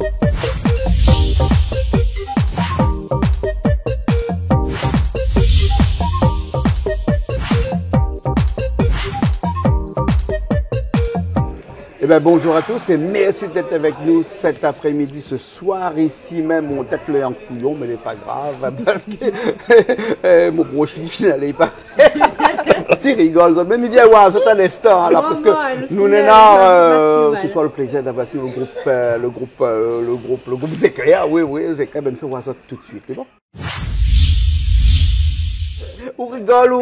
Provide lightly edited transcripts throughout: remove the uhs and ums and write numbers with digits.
Eh bien, bonjour à tous et merci d'être avec nous cet après-midi, ce soir ici même. On tête l'œil en couillon, mais n'est pas grave parce que mon broche final est pas. Tu rigoles, même il vient voir cet instant là parce que nous n'avons ce soir le plaisir d'avoir avec nous le groupe Zéclair. Oui, Zéclair, même si on voit ça tout de suite. C'est bon? On rigole,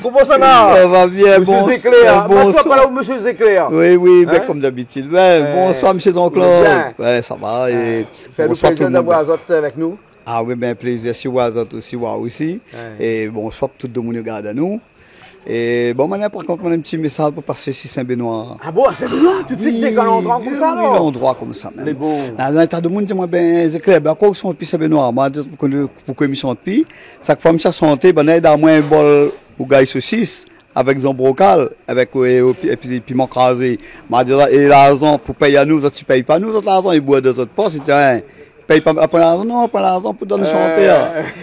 comment ça va? Ça va bien, Monsieur Zéclair. Bonsoir. Pas là où Monsieur Zéclair. Oui, ben, comme d'habitude. Bonsoir, Monsieur Jean-Claude. Ouais, ça va. Fais-nous plaisir d'avoir Azot avec nous. Ah oui, ben plaisir sur Azot aussi, aussi. Et bonsoir pour tout le monde qui regarde à nous. Et bon, maintenant, par contre, on a un petit message pour passer ici Saint-Benoît. Ah bon, Saint-Benoît, tout de suite, dès qu'on endroit comme ça, alors? Oui, l'endroit comme ça, même. Les bons. Dans un tas de monde, dis-moi, ben, c'est clair, ben, quoi, sont depuis Saint-Benoît? Moi, pour que l'émission depuis, chaque fois, je suis santé, ben, dans moins un bol, ou gaille saucisse, avec zon brocal, avec, et puis, piment crasé. Et l'argent, pour payer à nous, tu payes pas nous, l'argent, ils boivent de notre poste, c'est paye pas après l'argent, non, pas l'argent pour donner chanter.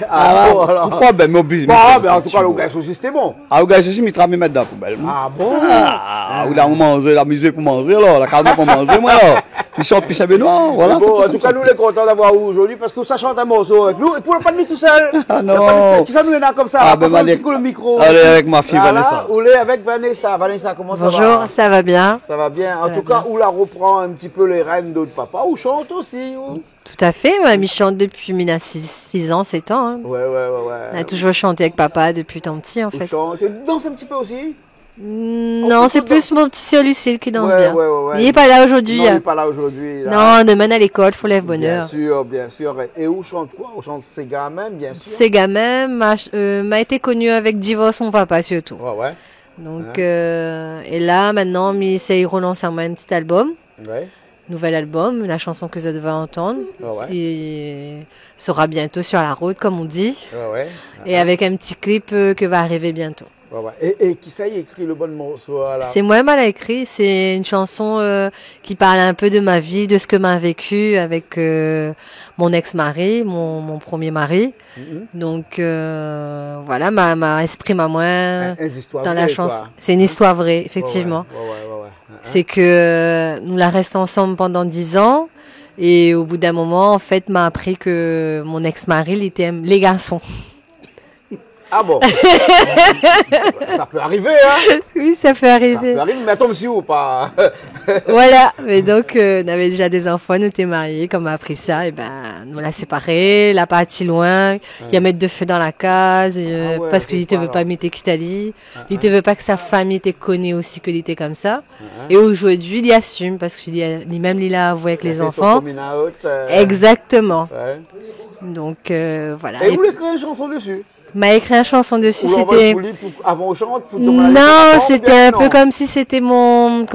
Alors, pourquoi? Ben, mais obligé. Ben, en tout cas, le gars saucisse, c'était bon. Ah, le gars saucisse, il travaille mettre dans la poubelle. Ah bon? Ah, ou là, on mange, la musique pour manger, là, la carne pour manger, moi, là. Puis chante puis Saint-Benoît, voilà. Bon, en tout cas, nous, on est contents d'avoir vous aujourd'hui parce que ça chante un morceau avec nous. Et pour le pas de tout seul. Ah non. Qui ça nous est là comme ça? Ah, ben, un petit coup le micro. Allez, avec ma fille, Vanessa. Ou avec Vanessa. Vanessa, comment ça va? Bonjour, ça va bien. Ça va bien. En tout cas, où la reprend un petit peu les rênes d'autres papa, ou chante aussi, ou? Tout à fait, mamie chante depuis 6 ans, 7 ans. Hein. Ouais. On a toujours chanté avec papa depuis tant petit, en fait. Tu danses un petit peu aussi? Non, c'est plus mon petit sœur Lucille qui danse bien. Ouais. Il n'est pas là aujourd'hui. Non, il n'est pas là aujourd'hui. Non, demain à l'école, il faut lève bonheur. Bien sûr. Et où chante quoi? On chante Sega même, bien sûr. Sega même m'a été connu avec Divorce, mon papa surtout. Ouais. Donc, et là, maintenant, il relance un petit album. Ouais. Nouvel album, la chanson que vous devez entendre. Il sera bientôt sur la route, comme on dit. Et avec un petit clip que va arriver bientôt. Et qui ça y écrit le bon morceau là? C'est moi-même à écrit. C'est une chanson qui parle un peu de ma vie, de ce que m'a vécu avec mon ex-mari, mon premier mari. Donc voilà, m'a exprimé à moi dans la chanson. C'est une histoire vraie, effectivement. C'est que nous la restons ensemble pendant 10 ans. Et au bout d'un moment, en fait, m'a appris que mon ex-mari, il était les garçons. Ah bon? Ça peut arriver, hein? Oui, ça peut arriver. Ça peut arriver, mais attends, monsieur, ou pas? Voilà, mais donc, on avait déjà des enfants, nous étions mariés, quand on a appris ça, et ben, nous l'a séparé, l'a parti loin, il a mettre de feu dans la case, parce qu'il ne veut pas mettre Kitali, il ne veut pas que sa famille te connaisse aussi qu'il était comme ça. Et aujourd'hui, il assume, parce que lui-même, il a avoué avec les enfants. Exactement. Donc, voilà. Et vous l'écrivez une chanson dessus? M'a écrit une chanson dessus, c'était... Avant on chante, non, c'était un peu comme si c'était mon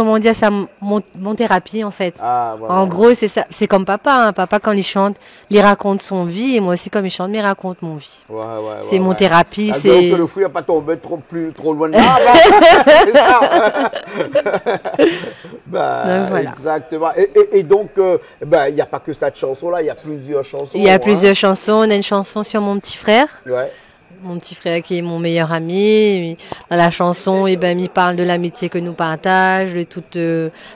thérapie en fait. En gros, c'est ça, c'est comme papa, hein. Papa quand il chante, il raconte son vie et moi aussi comme il chante, il raconte mon vie. C'est mon thérapie, c'est donc le fou n'a pas tombé trop loin de là. Voilà. Exactement. Et donc il n'y a pas que cette chanson là, il y a plusieurs chansons. Il y a plusieurs chansons, on a une chanson sur mon petit frère. mon petit frère qui est mon meilleur ami. Dans la chanson, il parle de l'amitié que nous partageons, de toute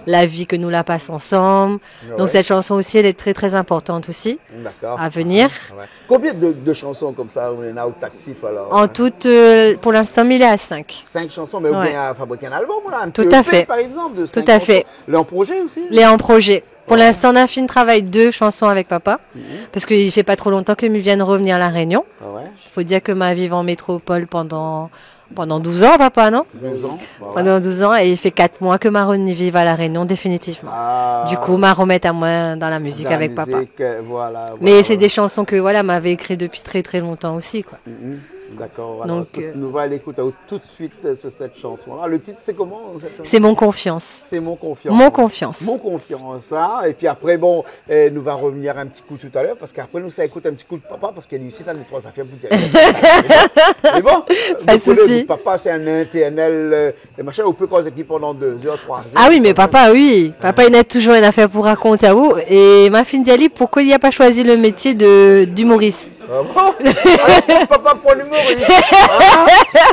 la vie que nous la passons ensemble. Ouais. Donc cette chanson aussi, elle est très très importante aussi à venir. Ouais. Combien de chansons comme ça on est au Taxif alors? En tout, pour l'instant, il est à 5. 5 chansons, mais vous bien fabriquer un album là, un tout petit à EP, fait. par exemple, de 5 tout à chansons. fait. Les en projet aussi? Les en projet. Pour l'instant, on a fini de travailler 2 chansons avec papa, parce qu'il ne fait pas trop longtemps que nous viennent revenir à La Réunion. Il faut dire que ma vive en métropole pendant 12 ans, papa, non? 12 ans. Pendant 12 ans, et il fait 4 mois que Maroni vive à La Réunion, définitivement. Du coup, ma remettre à moi dans la musique papa. Voilà, mais c'est des chansons que, m'avait écrit depuis très très longtemps aussi, quoi. D'accord. Donc, nous va à l'écoute tout de suite sur cette chanson. Le titre, c'est comment cette chanson? C'est Mon Confiance. C'est Mon Confiance. Mon Confiance. Mon Confiance. Hein? Et puis après, bon, nous va revenir un petit coup tout à l'heure parce qu'après, nous, ça écoute un petit coup de papa parce qu'elle est ici dans les trois affaires. Mais bon, pas de souci. Papa, c'est un éternel machin. On peut causer qui pendant 2 heures, 3 heures. Ah oui, mais papa, oui. Papa, il a toujours une affaire pour raconter à vous. Et ma fille dit, pourquoi il n'a pas choisi le métier d'humoriste? Ah bon? Alors, papa pour l'humoriste.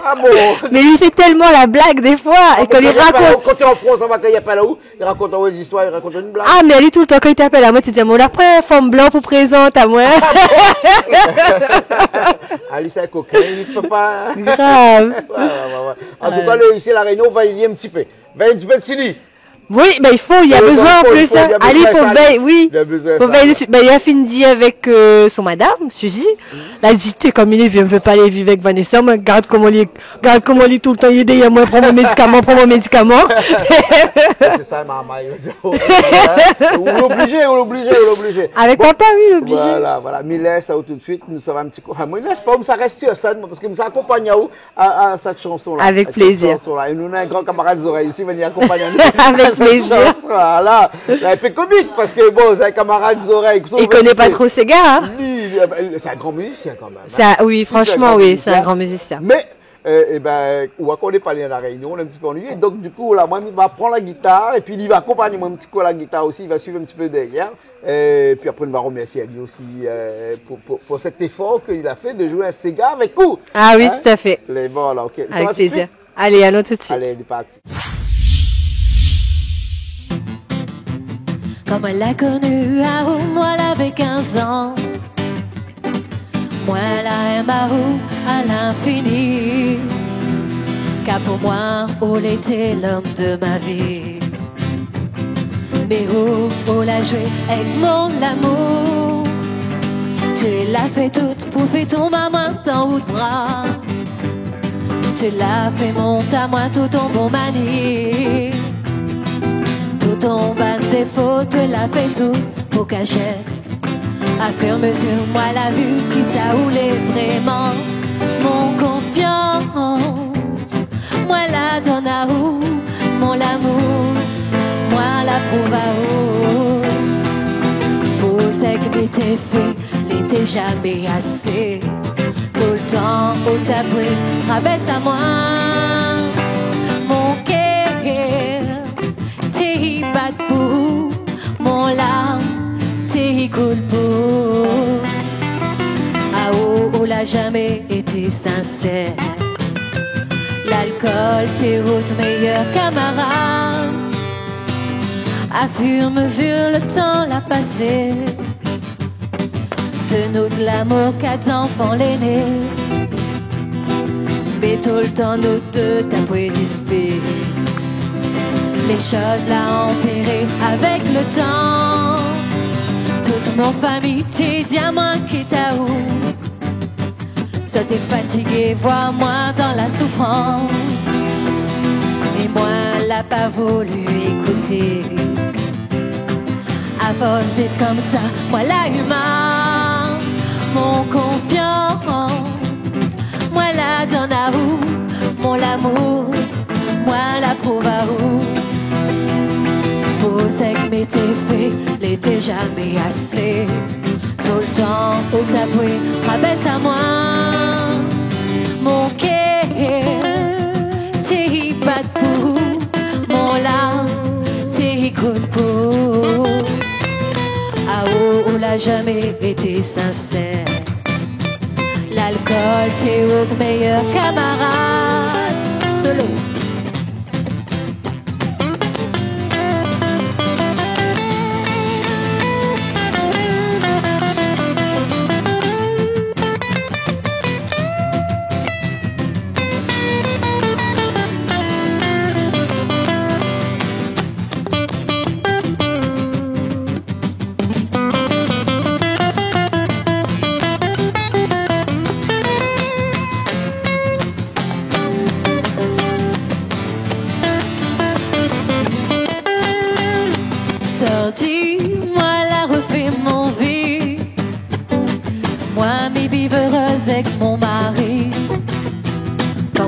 Ah bon? Mais il fait tellement la blague des fois. Et quand il raconte. Quand tu es en France, on va qu'il n'y a pas là-haut, il raconte des histoires, il raconte une blague. Ah, mais elle est tout le temps, quand il t'appelle à moi, tu dis, mon après, femme blanc pour présente à moi. Alice, c'est un coquin, il ne peut pas. Grave. Ouais. En tout cas, ici, la Réunion va y aller un petit peu. Va un petit peu de Sili. Oui, ben il y a besoin en plus. Allez, il faut veiller, oui. Il y a besoin. Faut veiller dessus. Ben, il a fini avec son madame, Suzy. Elle a dit, t'es comme il est vieux, on ne veut pas aller vivre avec Vanessa, mais regarde comment il est tout le temps aidé, il y a moi, prends mon médicament. C'est ça, maman. Ou l'obliger. Avec bon, papa, oui, l'obligé. Voilà. Mais laisse ça tout de suite, nous sommes un petit coup. Enfin, moi, laisse pas, ça reste sur ça, parce que nous accompagne à cette chanson-là. Avec plaisir. Et nous, on a un grand camarade des oreilles ici, venir accompagner nous. Avec plaisir. Voilà. C'est un peu comique, parce que bon, c'est un camarade des oreilles. Il connaît pas trop ces gars, hein. C'est un grand musicien quand même. Ça, oui, franchement, oui, c'est un grand musicien. Mais, on ne connaît pas à la Réunion, on est un petit peu ennuyé. Donc, du coup, là, moi, il va prendre la guitare et puis il va accompagner moi un petit peu la guitare aussi. Il va suivre un petit peu derrière. Et puis après, on va remercier lui aussi pour cet effort qu'il a fait de jouer un Sega avec nous. Ah oui, tout à fait. Bon, alors, ok. Avec plaisir. Allez, allons tout de suite. Allez, il est parti. Comme elle l'a connue à où moi elle avait 15 ans. Moi la aime à où à l'infini. Car pour moi, elle était l'homme de ma vie. Mais où l'a joué avec mon amour. Tu l'as fait toute pour faire tomber à moi dans le bras. Tu l'as fait monter à moi tout ton bon manie. Tout ton bas de défaut, tu l'as fait tout pour cacher. À fur et à mesure, moi la vue qui ça roulait vraiment. Mon confiance, moi la donne à où, mon amour, moi la prouve à où. Pour ce que m'était fait, n'était jamais assez. Tout le temps où t'as pris, rabaisse à moi. Mon cœur, t'es pas pour mon larme, t'es cool pour. Ah où l'a jamais été sincère. L'alcool, t'es votre meilleur camarade. À fur et à mesure, le temps l'a passé. De nous de l'amour, 4 enfants l'aîné. Mais tout le temps, nous deux, t'as pu disper. Les choses l'ont empiré avec le temps. Toute mon famille, t'es diamant qui t'a où. Ça t'est fatigué, vois moi dans la souffrance. Et moi, l'a pas voulu écouter. À force de vivre comme ça, moi la humain, mon confiance, moi la donne à où, mon l'amour, moi la prouve à où. Pour ce que m'était fait, l'était jamais assez. Tout le temps où t'as pris, rabaisse à moi. Mon cœur, t'es pas pour, mon larme, t'es cool pour. Ah où l'a jamais été sincère. L'alcool, t'es votre meilleur camarade. Solo.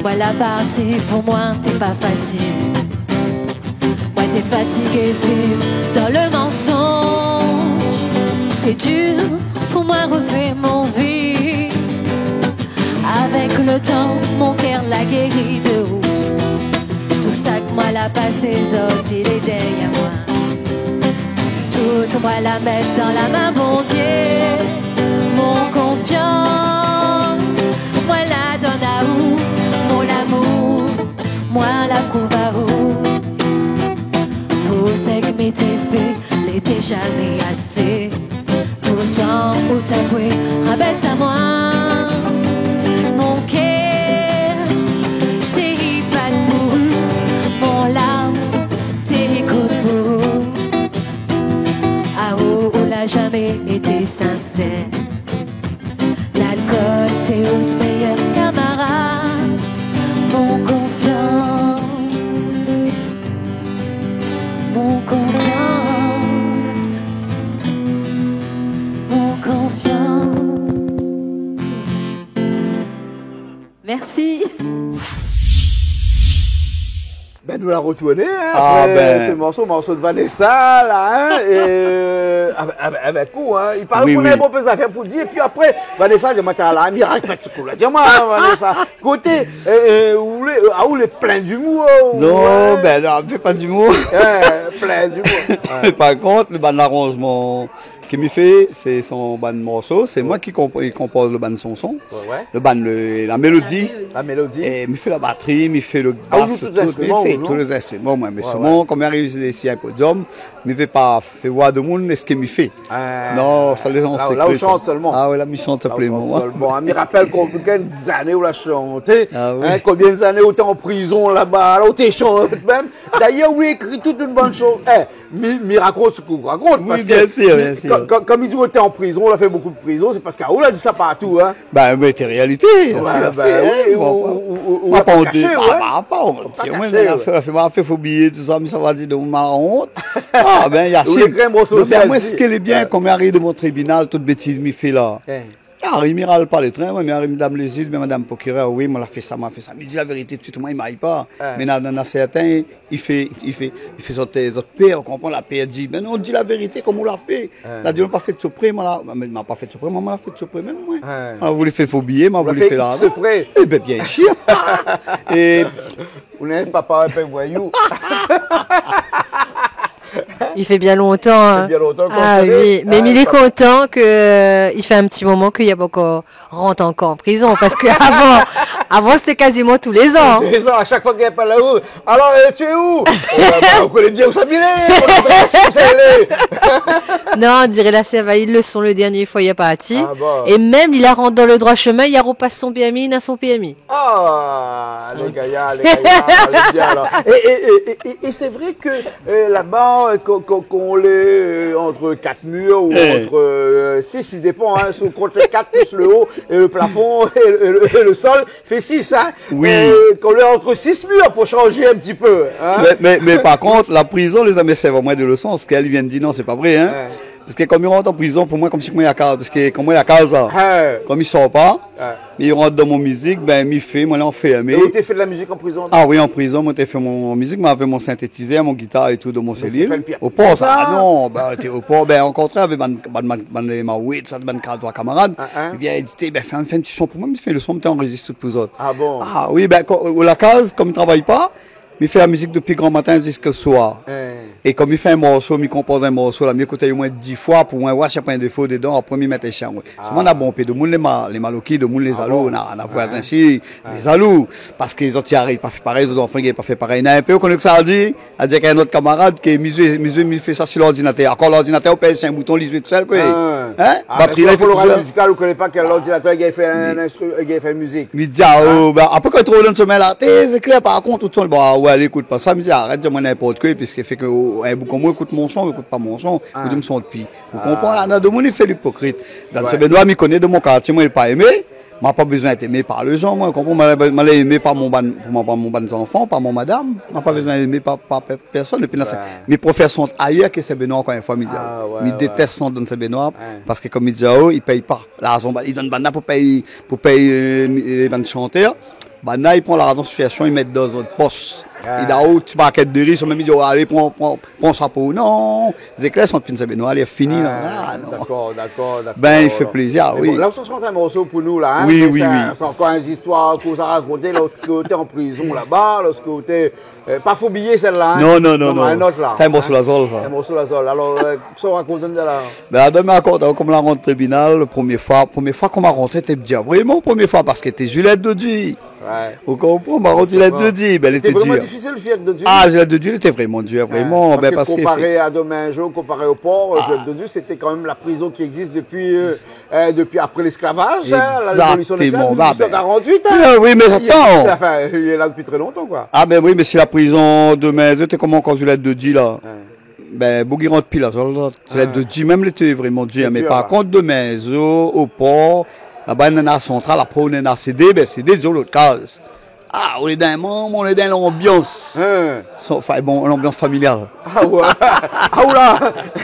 Moi la partie pour moi t'es pas facile. Moi t'es fatigué de vivre dans le mensonge. T'es dur pour moi refait mon vie. Avec le temps mon cœur l'a guéri de où. Tout ça que moi la passé autres il est derrière moi. Tout moi la mettre dans la main bon Dieu. Mon confiance moi la donne à où. Mon amour moi la prouve à où. Pour ce que m'était fait l'était jamais assez. Tout le temps où t'as voué rabaisse à moi. Mon cœur t'es pas debout. Mon larme t'es coup de boue. Ah où on n'a jamais été sincère. L'alcool t'es autre meilleur camarade. Mon confiance. Mon confiance. Mon confiance. Merci. Ben, nous la retourner, hein, Ah, après ben. ce morceau de Vanessa, là, hein, et, avec vous, hein. Il parle Oui, qu'on oui. a un bon peu d'affaires pour dire, et puis après, Vanessa, je m'attends là, miracle, pas de secours, là. Dis-moi, Vanessa, côté, où les plein d'humour, Non, ouais. ben non, fais pas d'humour. Plein d'humour. Mais par contre, le ban d'arrangement qu'il me fait, c'est son ban morceau. C'est moi qui compose le ban de son son. Ouais. Le ban, la mélodie. La mélodie. Et il me fait la batterie, il me fait le Ah, basse, vous le tous les instruments, il fait vous, non? tous les instruments. Moi, mais Ouais, souvent, quand j'arrive ici à un podium, il ne fait pas faire voir de monde ce qu'il me fait. Non, ça les en là, secret. là, on ça. chante seulement. Ah oui, là, il chante simplement. Bon, on me rappelle combien d'années où l'a chanté, Ah oui. hein, combien d'années où t'es en prison là-bas, là où t'es chanté même. D'ailleurs, où il écrit toute une bonne chose. Mi raconte ce qu'on raconte. Oui, Parce bien que, sûr, bien sûr. Comme il dit où t'es en prison, on a fait beaucoup de prison, c'est parce qu'on a dit ça partout, hein. Ben, mais c'est réalité. Ouais, oui, ou Pas pas honte. caché, ouais. Pas honte. Pas Si moi, caché, on a fait oublier tout ça, mais ça va dire de ma honte. Ah, ben, il y a Ou les crèmes au social, moi, si. ce qui est bien, quand m'arrive de mon tribunal, toute bêtise m'y fait là. Ah, il m'ira pas les trains, moi, mais madame les juges, mais madame procureur, oui, moi, l'a fait ça, m'a fait ça. Mais il dit la vérité, tout de suite, moi, il m'aille pas. Mais dans certains, il fait autres pères, on comprend, la paix dit, ben non, on dit la vérité, comme on l'a fait. La dit, on n'a pas fait de surprise, moi, mais m'a pas fait de surprise, moi, l'a fait de surprise, même moi. Alors, vous voulez faire faux billet, moi, vous voulez faire là. Surprise. Eh ben, bien sûr. Et, Vous n'avez pas parlé un voyou. Il fait bien longtemps. Hein. bien longtemps qu'on Ah connaît. oui, mais il est content que il fait un petit moment qu'il y a encore rentre encore en prison parce que avant c'était quasiment tous les ans. C'est ça, à chaque fois qu'il n'y a pas la route. Alors, tu es où? On connaît bien où ça Non, on dirait la Serva, ils le sont le dernier fois, il n'y a pas parti. Ah bon. Et même, il la rentre dans le droit chemin, il a repassé son PMI, il a son PMI. Ah, les gars, les bien là. Et c'est vrai que là-bas, qu'on l'est entre 4 murs ou entre 6, il dépend, hein, sur contre 4 plus le haut et le plafond et le sol fait 6, hein. Oui. Qu'on l'est entre 6 murs pour changer un petit peu, hein. mais par contre, la prison les a mis vraiment de leçons. Ce qu'elle vient de dire, non, c'est pas vrai, hein. Ouais. Parce que comme ils rentrent en prison, pour moi, comme si moi, il y a case, parce que comme moi, il y a case, Ouais. comme ils sortent pas, Ouais. ils rentrent dans mon musique, ben, m'y fait, moi, là, on fait aimer. Et où t'es fait de la musique en prison? Ah oui, en prison, moi, j'ai fait mon musique, moi, avec mon synthétiseur, mon guitare et tout dans mon cellule. s'appelle Pierre. Au port, ça. Ah. Ah non, ben, t'es au port, ben, au contraire, avec ma weed, ça, ben, trois camarades. Il vient éditer, ben, fais un petit son pour moi, mais il fait le son, mais t'enregistres tout pour les autres. Ah bon? Ah oui, ben, la case, comme il travaille pas, il fait la musique depuis grand matin jusqu'au soir. Et comme il fait un morceau, il compose un morceau, là, il écoute au moins 10 fois pour moi voir s'il n'y a pas un défaut dedans, après il met un chien. C'est moi, on a bon, puis de monde les maloquis, de monde les alous, on a voisin ici, les alous, parce qu'ils ont tiré, ils pas fait pareil, les enfants, ils pas fait pareil. Il y a un peu, qu'on a que ça a dit qu'il y a un autre camarade qui il fait ça sur l'ordinateur. Encore l'ordinateur, on pèse un bouton, il joue tout seul, quoi. Hein? Batterie, là, il faut fait l'oral musical, vous ne connaissez pas quel ordinateur il a fait une musique. Il dit, après quand il trouve dans ce semaine là, c'est clair, par contre, tout le monde, bon, ouais, elle écoute pas ça, il me dit, arrête, dis-moi n'importe quoi, puisqu'il fait que, comme moi, écoute mon son, écoute pas mon son, écoute mon son depuis. Vous comprenez, là, de mon, il fait l'hypocrite. Dans ce Benoît, il connaît de mon quartier, moi, il pas aimé. M'a pas besoin d'être aimé par les gens, moi, comprends, m'a aimé par mon ban enfant, par mon madame, m'a pas besoin d'être aimé par personne. Et puis, mes professeurs sont ailleurs que ces Benoît, encore une fois, ils détestent son dans ces Benoît, parce que comme il dit, ils payent pas. Là, ils donnent ban pour payer les chanteurs. bah, là, ils prennent la rationalisation, ils mettent dans un poste. Il a un petit paquet de riz, même ils disent, allez, prends ça pour non. Les éclairs sont pince benoît, il est fini, là. D'accord. Ben, il fait plaisir, oui. Bon, là, ça sera un morceau pour nous, là. Hein, oui. C'est encore une histoire qu'on a racontée, l'autre côté en prison, là-bas, l'autre côté. Pas faut oublier celle-là. Hein. Non. Un autre, là. C'est un morceau la zone, ça. Un morceau la zone. Alors, ça raconte de là. Ben, la demain, comme la rentre tribunal, la première fois qu'on m'a rentré, t'es bien vraiment première fois, parce que t'es Juliette Dodi. Ouais. Vous comprenez, ma Juliette Dodi, ben, elle était dure. C'est vraiment dure. difficile, Juliette Dodi. Ah, Juliette Dodi, elle était vraiment dure, vraiment. Parce Ben, que parce comparé à Domingo, comparé au port, Juliette Dodi, c'était quand même la prison qui existe depuis après l'esclavage, hein, la révolution de Exactement. 1848. Hein. Oui, mais attends. Enfin, il est là depuis très longtemps, quoi. Ah, ben oui, mais si la prison de Maison, t'es comment quand Juliette Dodi, là? Ben, Bougui rentre pile, là. Juliette Dodi, même, elle était vraiment dure. Mais par contre, de Maison, au port, là-bas, il y a une centrale, après, on a un CD, ben, CD, disons l'autre case. Ah, on est dans un membre, on est dans l'ambiance. Enfin, bon, l'ambiance familiale. Ah ouais. Ah oula.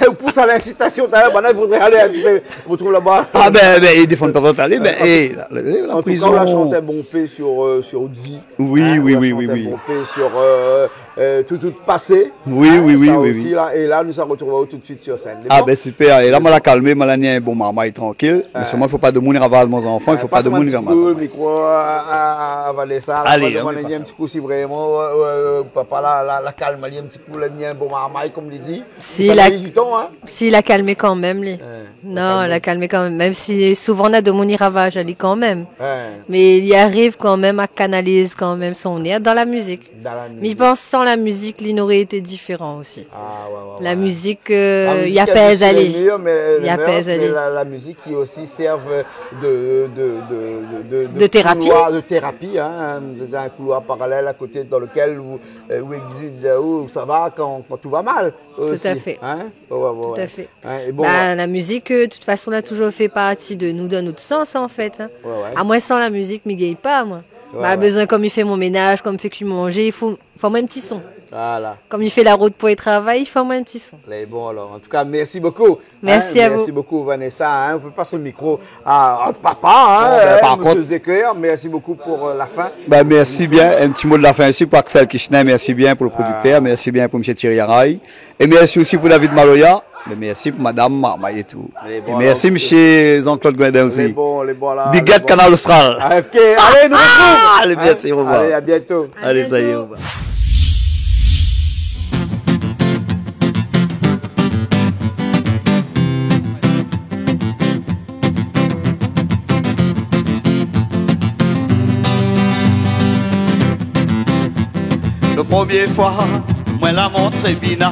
On pousse à l'incitation. Maintenant, il faudrait aller un petit peu. On trouve là-bas. Ah ben, ils défendent pas d'autres aller. Ben, la prison. En tout cas, on a chanté un bon P sur Haute-Vie. Oui. Un bon P sur tout passé. Oui. Là, et là, nous sommes retrouvés tout de suite sur scène. Ah ben, super. Et là, moi, la calmé, moi, la niais, bon, maman est tranquille. Mais seulement, il ne faut pas de mourir avant mon enfant. Il ne faut pas de mourir avant mon enfant. Le micro à avaler ça. Allez, on va un petit coup si vraiment papa la calme, un petit coup le mien bon maman comme il dit. S'il a calmé quand même lui. Non, il a calmé quand même si souvent on a de mon ravage ali quand même. Mais il arrive quand même à canaliser quand même son air dans la musique. Mais il pense sans la musique, il aurait été différent aussi. La musique il apaise aller. Il apaise aller. La musique qui aussi serve de thérapie. De thérapie, hein, un couloir parallèle à côté dans lequel où ça va quand tout va mal. Aussi, tout à fait. Hein? Tout à fait. Hein, et bon, la musique, de toute façon, a toujours fait partie de nous, dans notre sens, en fait. Hein. À moi, sans la musique, je ne pas, moi. Besoin, comme il fait mon ménage, comme il fait qu'il manger, il faut moi un petit son. Voilà. Comme il fait la route pour y travailler, il faut moi un petit son. Bon, alors, en tout cas, merci beaucoup. Merci à vous. Merci beaucoup, Vanessa. Hein. On peut passer le micro à papa, par monsieur contre, Zéclair. Merci beaucoup pour la fin. Ben, merci bien. Un petit mot de la fin ici pour Axel Kishner. Merci bien pour le producteur. Merci bien pour M. Thierry Araï. Et merci aussi pour David Maloya. Mais merci pour Madame Marmaille et tout. Et merci M. Jean-Claude Guindin aussi. Les bons là. Big Get Canal Austral. Ok, allez, nous retrouvons. Allez, merci, au revoir. Allez, à bientôt. Allez, ça y est, au revoir. La première fois, moi la montre tribunal.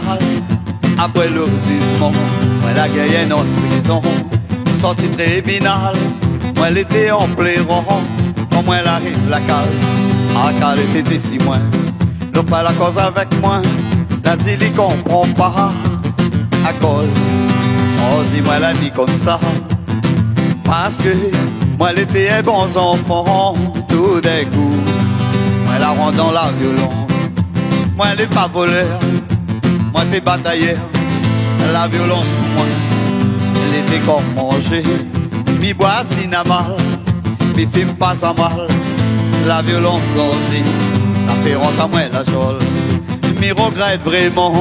Après le résistement, moi la gagné dans prison. Sorti tribunal, moi l'étais en pleurant. Quand moi l'arrive la case, à car était si moi. Le fait la cause avec moi, la dit il comprend pas. À cause, oh dis-moi la dit comme ça. Parce que moi l'étais un bon enfant, tout d'un coup. Moi la rend dans la violence. Moi elle est pas voleur, moi t'es batailleur. La violence pour moi, elle était comme manger. Mi boîte n'a mal, mi film passe à mal. La violence aussi, la fait rentrer à moi la joie. Mi regrette vraiment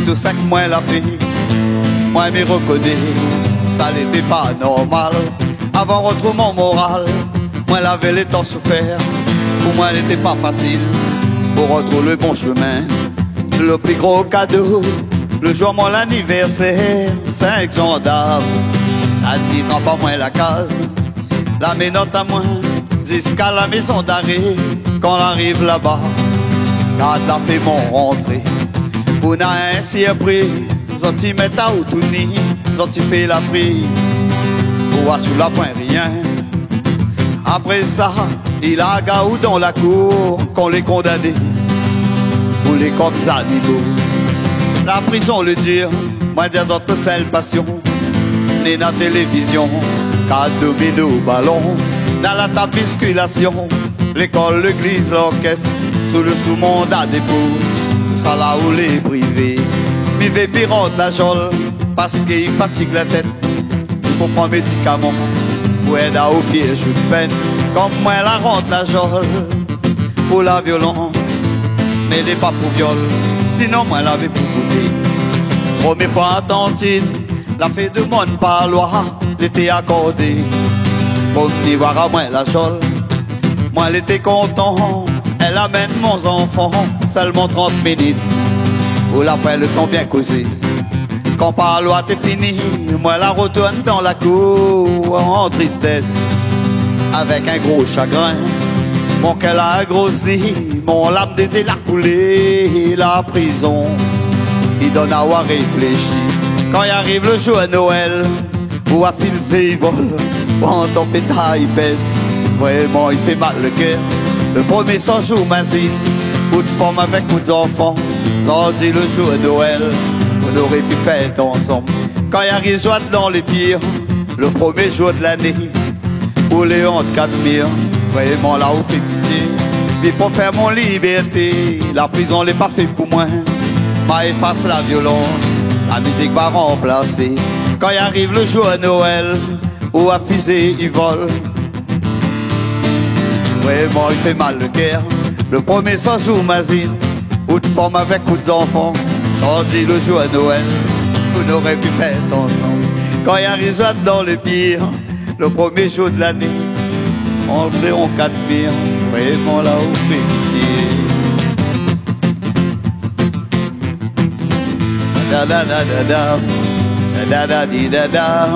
tout ça que moi la fait. Moi me reconnais, ça n'était pas normal. Avant retrouver mon moral, moi l'avais le temps souffert. Pour moi n'était pas facile. Pour retrouver le bon chemin, le plus gros cadeau, le jour mon anniversaire, 5 gendarmes, admettra pas moins la case, la menotte à moi, jusqu'à la maison d'arrêt, quand on arrive là-bas, garde la fait mon rentrée, on a un surprise, sorti mettre à Outouni, sorti fait la prise, pour voir sur la pointe rien. Après ça, il a gaou dans la cour qu'on les condamnés pour les comme animaux. La prison le dur, moi des autres seules passions. Né dans la télévision, 4 domino ballon. Dans la tabisculation, l'école, l'église, l'orchestre, sous le sous-mandat des pauvres. Tout ça là où les privés. Mi veut pirote la jolle, parce qu'il fatigue la tête. Il faut prendre médicaments. Pour aider au pied, je peine, comme moi la rentre la jolle. pour la violence, mais n'est pas pour viol, sinon moi l'avais pour goûter. Première fois en tantine, la fée de mon par loi, l'été accordé. Pour me voir à moi la chole, moi l'étais content, elle amène mon enfant, seulement 30 minutes, pour l'après le temps bien causé. Quand par loi t'es fini, moi la retourne dans la cour en tristesse, avec un gros chagrin. Mon cœur a grossi, mon lame désir a coulé, la prison, il donne à avoir réfléchi. Quand il arrive le jour de Noël, où à filmer il vole, prend ton pétale bête, vraiment il fait mal le cœur. Le premier 100 jours mazine, beaucoup de femmes avec beaucoup d'enfants, sans dit le jour de Noël, on aurait pu faire ensemble. Quand il arrive joie dans les pires, le premier jour de l'année, pour les hontes 4000, vraiment là où fait pitié. Mais pour faire mon liberté, la prison n'est pas faite pour moi. Ma efface la violence, la musique va remplacer. Quand il arrive le jour de Noël, où à fusée il vole, vraiment il fait mal le cœur. Le premier 100 jours mazine, ou de femmes avec beaucoup d'enfants, on dit le jour de Noël, on aurait pu faire ensemble. Quand il arrive dans le pire, le premier jour de l'année, on le en 4000, vraiment là où fait pitié. Da da da da da, da da di da da,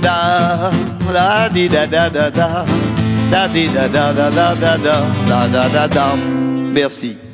da da di da da da da, da di da da da da da da da da da. Merci.